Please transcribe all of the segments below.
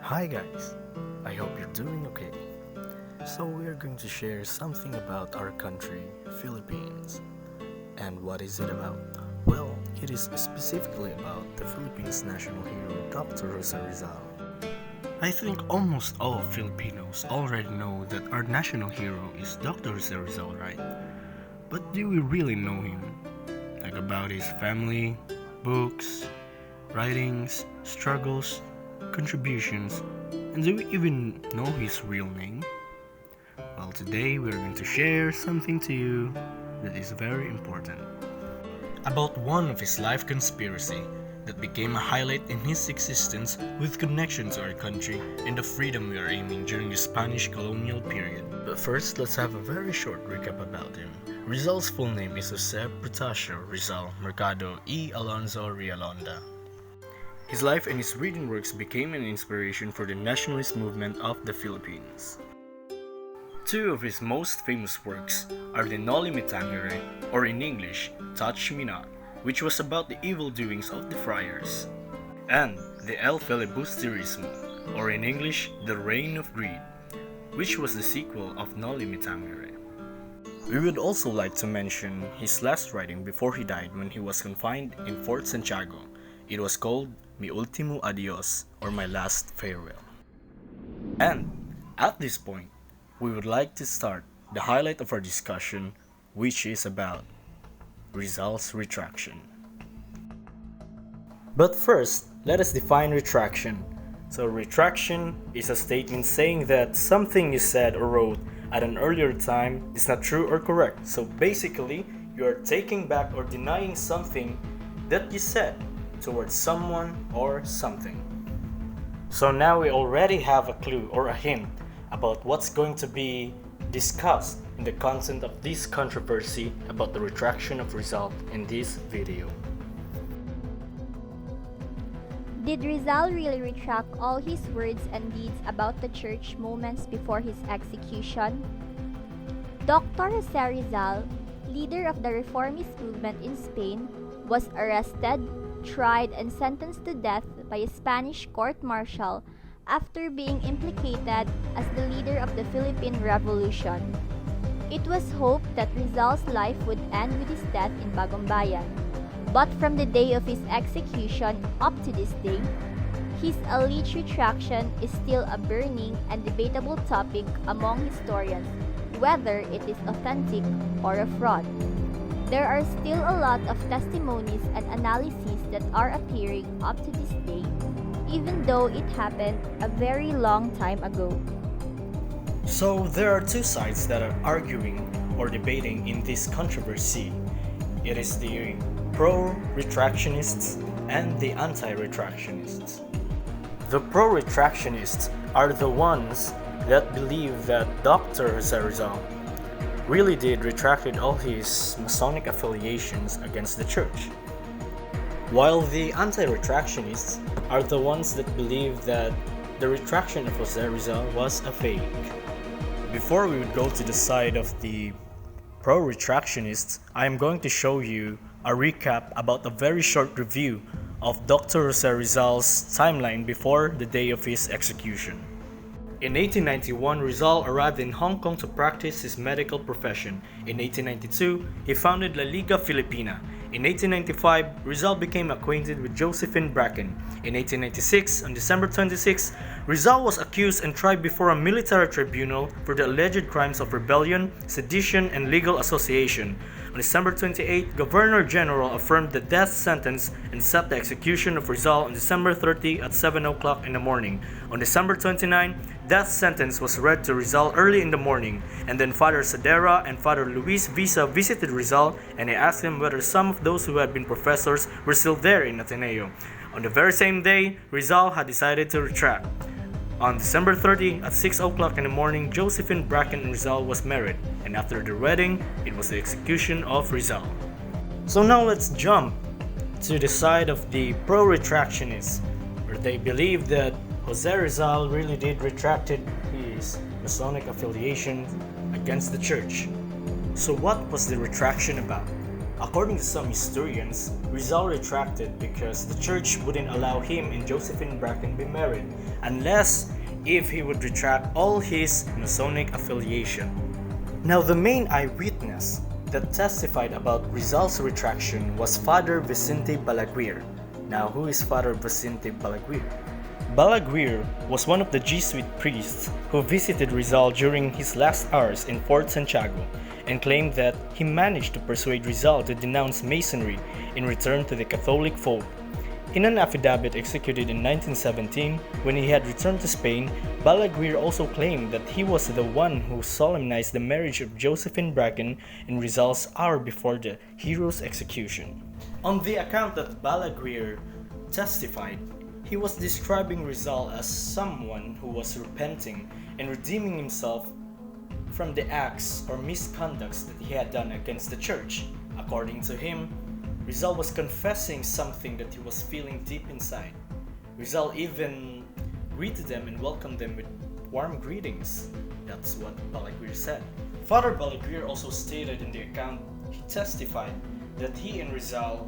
Hi guys, I hope you're doing okay. So we are going to share something about our country, Philippines. And what is it about? Well, it is specifically about the Philippines national hero Dr. Rizal. I think almost all Filipinos already know that our national hero is Dr. Rizal, right? But do we really know him? Like about his family, books, writings, struggles, contributions, and do we even know his real name? Well, today we're going to share something to you that is very important. About one of his life conspiracy that became a highlight in his existence with connection to our country and the freedom we are aiming during the Spanish colonial period. But first, let's have a very short recap about him. Rizal's full name is Jose Protasio Rizal Mercado y Alonso Realonda. His life and his written works became an inspiration for the nationalist movement of the Philippines. Two of his most famous works are the Noli Me Tangere, or in English, Touch Me Not, which was about the evil doings of the friars, and the El Filibusterismo, or in English, The Reign of Greed, which was the sequel of Noli Me Tangere. We would also like to mention his last writing before he died when he was confined in Fort Santiago. It was called Mi Ultimo Adios, or My Last Farewell. And at this point, we would like to start the highlight of our discussion, which is about Rizal's retraction. But first, let us define retraction. So, retraction is a statement saying that something you said or wrote at an earlier time is not true or correct. So, basically, you are taking back or denying something that you said towards someone or something. So now we already have a clue or a hint about what's going to be discussed in the content of this controversy about the retraction of Rizal in this video. Did Rizal really retract all his words and deeds about the church moments before his execution? Dr. Jose Rizal, leader of the reformist movement in Spain, was arrested, tried, and sentenced to death by a Spanish court-martial after being implicated as the leader of the Philippine Revolution. It was hoped that Rizal's life would end with his death in Bagumbayan, but from the day of his execution up to this day, his alleged retraction is still a burning and debatable topic among historians, whether it is authentic or a fraud. There are still a lot of testimonies and analyses that are appearing up to this day, even though it happened a very long time ago. So there are two sides that are arguing or debating in this controversy. It is the pro-retractionists and the anti-retractionists. The pro-retractionists are the ones that believe that Dr. Jose Rizal really did retracted all his Masonic affiliations against the church, while the anti-retractionists are the ones that believe that the retraction of Jose Rizal was a fake. Before we would go to the side of the pro-retractionists, I am going to show you a recap about a very short review of Dr. Jose Rizal's timeline before the day of his execution. In 1891, Rizal arrived in Hong Kong to practice his medical profession. In 1892, he founded La Liga Filipina. In 1895, Rizal became acquainted with Josephine Bracken. In 1896, on December 26, Rizal was accused and tried before a military tribunal for the alleged crimes of rebellion, sedition, and legal association. On December 28, Governor General affirmed the death sentence and set the execution of Rizal on December 30 at 7 o'clock in the morning. On December 29, death sentence was read to Rizal early in the morning, and then Father Sadera and Father Luis Visa visited Rizal, and he asked him whether some of those who had been professors were still there in Ateneo. On the very same day, Rizal had decided to retract. On December 30 at 6 o'clock in the morning, Josephine Bracken and Rizal was married, and after the wedding, it was the execution of Rizal. So now let's jump to the side of the pro-retractionists, where they believe that Jose Rizal really did retracted his Masonic affiliation against the church. So what was the retraction about? According to some historians, Rizal retracted because the church wouldn't allow him and Josephine Bracken be married unless if he would retract all his Masonic affiliation. Now the main eyewitness that testified about Rizal's retraction was Father Vicente Balaguer. Now who is Father Vicente Balaguer? Balaguer was one of the Jesuit priests who visited Rizal during his last hours in Fort Santiago and claimed that he managed to persuade Rizal to denounce Masonry in return to the Catholic fold. In an affidavit executed in 1917, when he had returned to Spain, Balaguer also claimed that he was the one who solemnized the marriage of Josephine Bracken in Rizal's hour before the hero's execution. On the account that Balaguer testified, he was describing Rizal as someone who was repenting and redeeming himself from the acts or misconducts that he had done against the church. According to him, Rizal was confessing something that he was feeling deep inside. Rizal even greeted them and welcomed them with warm greetings. That's what Balaguer said. Father Balaguer also stated in the account he testified that he and Rizal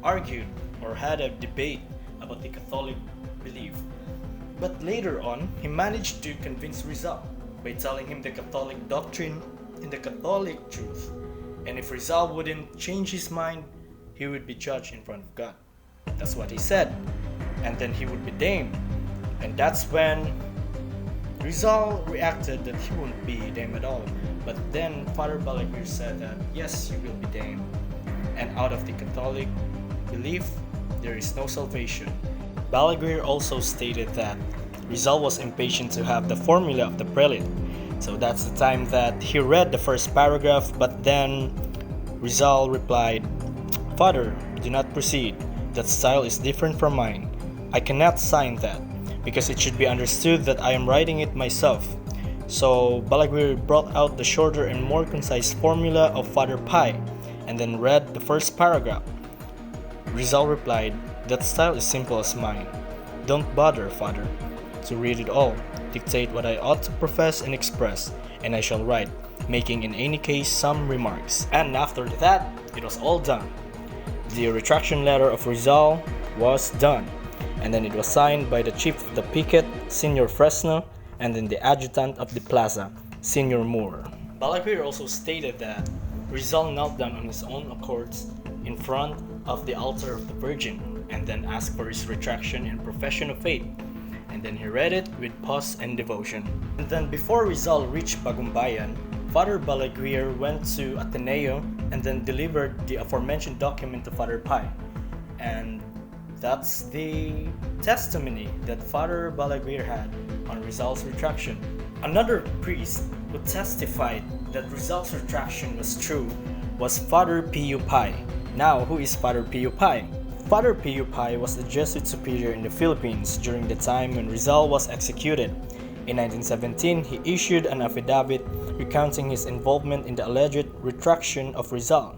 argued or had a debate about the Catholic belief. But later on, he managed to convince Rizal by telling him the Catholic doctrine and the Catholic truth. And if Rizal wouldn't change his mind, he would be judged in front of God. That's what he said. And then he would be damned. And that's when Rizal reacted that he won't be damned at all. But then Father Balaguer said that yes, you will be damned. And out of the Catholic belief, there is no salvation. Balaguer also stated that Rizal was impatient to have the formula of the prelate. So that's the time that he read the first paragraph, but then Rizal replied, "Father, do not proceed. That style is different from mine. I cannot sign that, because it should be understood that I am writing it myself." So Balaguer brought out the shorter and more concise formula of Father Pi, and then read the first paragraph. Rizal replied, "That style is simple as mine. Don't bother, Father, to read it all. Dictate what I ought to profess and express, and I shall write, making in any case some remarks." And after that, it was all done. The retraction letter of Rizal was done, and then it was signed by the chief of the picket, Senor Fresno, and then the adjutant of the plaza, Senor Moore. Balaguer also stated that Rizal knelt down on his own accords in front of the altar of the Virgin, and then asked for his retraction and profession of faith. And then he read it with pause and devotion. And then before Rizal reached Bagumbayan, Father Balaguer went to Ateneo and then delivered the aforementioned document to Father Pi. And that's the testimony that Father Balaguer had on Rizal's retraction. Another priest who testified that Rizal's retraction was true was Father Pio Pai. Now, who is Father Pio Pai? Father Pio Pai was the Jesuit superior in the Philippines during the time when Rizal was executed. In 1917, he issued an affidavit recounting his involvement in the alleged retraction of Rizal.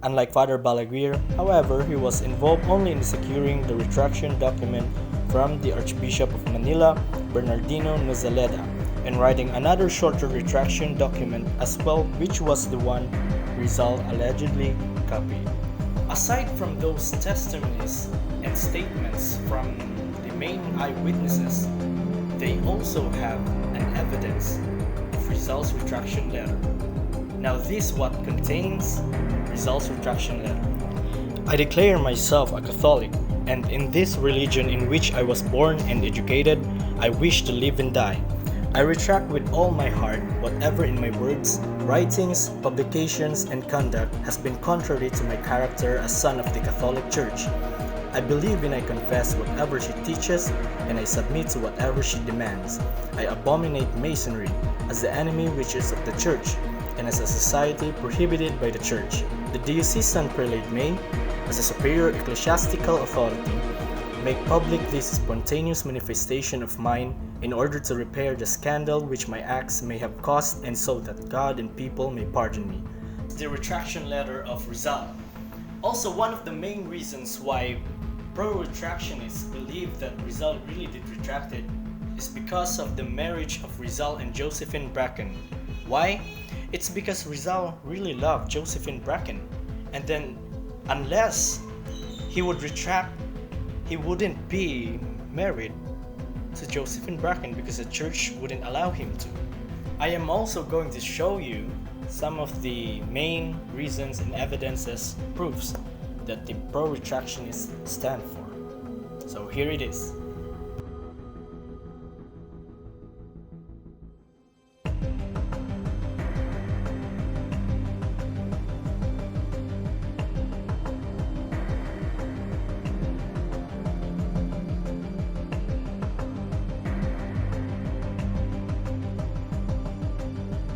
Unlike Father Balaguer, however, he was involved only in securing the retraction document from the Archbishop of Manila, Bernardino Nozaleda, and writing another shorter retraction document as well, which was the one Rizal allegedly copied. Aside from those testimonies and statements from the main eyewitnesses, they also have an evidence of Rizal's retraction letter. Now this what contains Rizal's retraction letter. "I declare myself a Catholic, and in this religion in which I was born and educated, I wish to live and die. I retract with all my heart whatever in my words, writings, publications, and conduct has been contrary to my character as son of the Catholic Church. I believe and I confess whatever she teaches, and I submit to whatever she demands. I abominate Masonry as the enemy which is of the Church, and as a society prohibited by the Church. The diocesan prelate may, as a superior ecclesiastical authority, make public this spontaneous manifestation of mine in order to repair the scandal which my acts may have caused, and so that God and people may pardon me." The retraction letter of Rizal. Also, one of the main reasons why pro-retractionists believe that Rizal really did retract it is because of the marriage of Rizal and Josephine Bracken. Why? It's because Rizal really loved Josephine Bracken, And then, unless he would retract, he wouldn't be married to Josephine Bracken because the church wouldn't allow him to. I am also going to show you some of the main reasons and evidences, proofs that the pro-retractionists stand for. So here it is.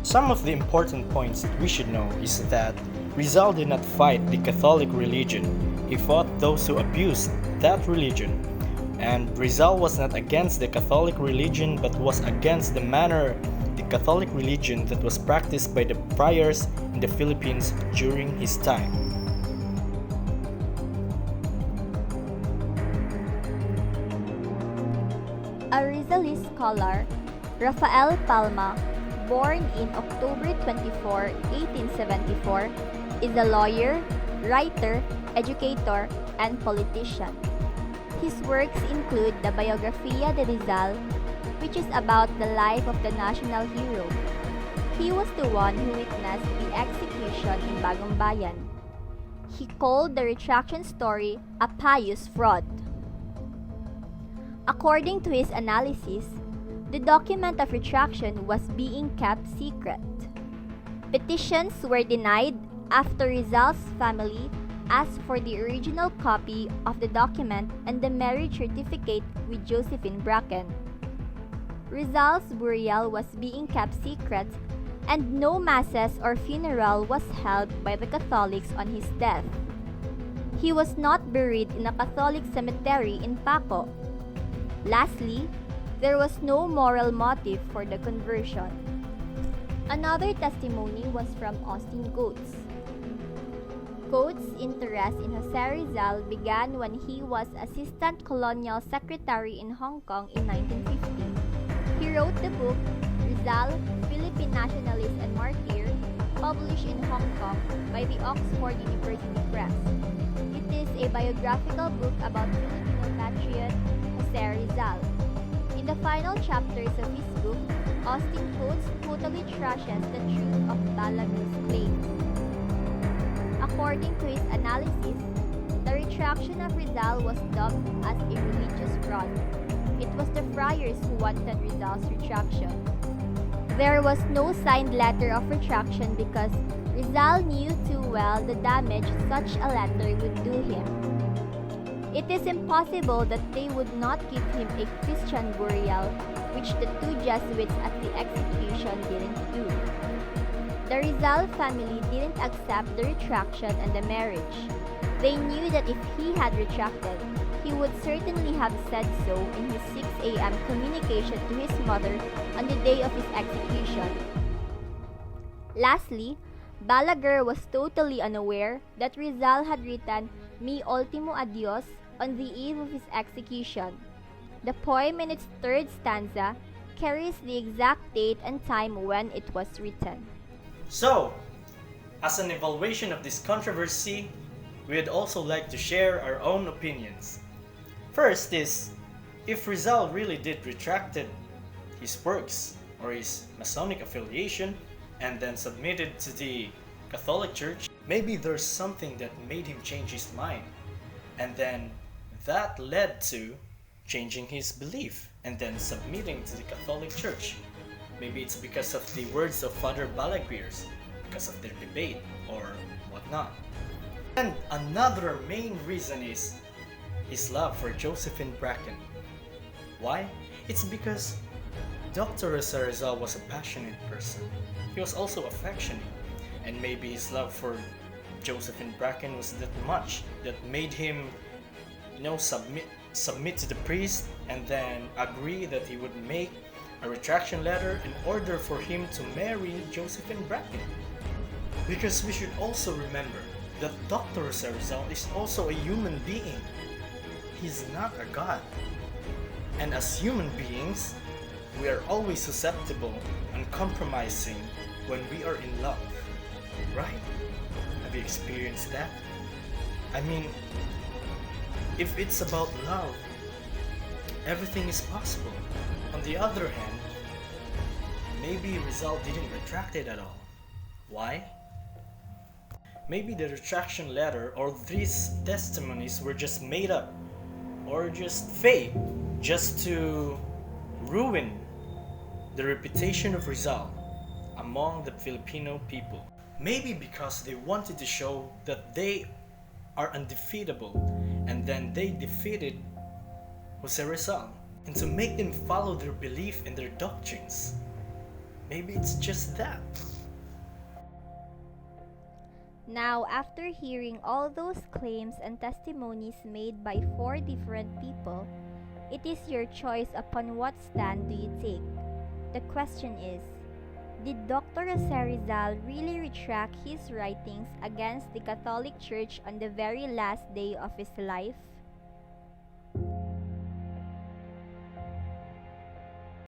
Some of the important points that we should know is that Rizal did not fight the Catholic religion. He fought those who abused that religion. And Rizal was not against the Catholic religion but was against the manner the Catholic religion that was practiced by the friars in the Philippines during his time. A Rizalist scholar, Rafael Palma, born in October 24, 1874, is a lawyer, writer, educator, and politician. His works include the Biografía de Rizal, which is about the life of the national hero. He was the one who witnessed the execution in Bagong Bayan. He called the retraction story a pious fraud. According to his analysis, the document of retraction was being kept secret. Petitions were denied after Rizal's family asked for the original copy of the document and the marriage certificate with Josephine Bracken. Rizal's burial was being kept secret, and no masses or funeral was held by the Catholics on his death. He was not buried in a Catholic cemetery in Paco. Lastly, there was no moral motive for the conversion. Another testimony was from Austin Coates. Coates' interest in Jose Rizal began when he was Assistant Colonial Secretary in Hong Kong in 1950. He wrote the book Rizal, Philippine Nationalist and Martyr, published in Hong Kong by the Oxford University Press. It is a biographical book about Filipino patriot Jose Rizal. In the final chapters of his book, Austin Coates totally trashes the truth of Balaguer's claims. According to his analysis, the retraction of Rizal was dubbed as a religious fraud. It was the friars who wanted Rizal's retraction. There was no signed letter of retraction because Rizal knew too well the damage such a letter would do him. It is impossible that they would not give him a Christian burial, which the two Jesuits at the execution didn't do. The Rizal family didn't accept the retraction and the marriage. They knew that if he had retracted, he would certainly have said so in his 6 a.m. communication to his mother on the day of his execution. Lastly, Balaguer was totally unaware that Rizal had written Mi Ultimo Adios on the eve of his execution. The poem in its third stanza carries the exact date and time when it was written. So, as an evaluation of this controversy, we'd also like to share our own opinions. First is, if Rizal really did retracted his works or his Masonic affiliation and then submitted to the Catholic Church, maybe there's something that made him change his mind, and then that led to changing his belief and then submitting to the Catholic Church. Maybe it's because of the words of Father Balaguer, because of their debate or whatnot. And another main reason is his love for Josephine Bracken. Why? It's because Dr. Rizal was a passionate person. He was also affectionate, and maybe his love for Josephine Bracken was that much that made him, submit to the priest and then agree that he would make a retraction letter in order for him to marry Josephine Bracken. Because we should also remember that Dr. Rizal is also a human being. He's not a god. And as human beings, we are always susceptible and compromising when we are in love. Right? Have we experienced that? I mean, if it's about love, everything is possible. On the other hand, maybe Rizal didn't retract it at all. Why? Maybe the retraction letter or these testimonies were just made up or just fake just to ruin the reputation of Rizal among the Filipino people. Maybe because they wanted to show that they are undefeatable and then they defeated Jose Rizal and to make them follow their belief in their doctrines. Maybe it's just that. Now, after hearing all those claims and testimonies made by 4 different people, it is your choice upon what stand do you take. The question is, did Dr. Jose Rizal really retract his writings against the Catholic Church on the very last day of his life?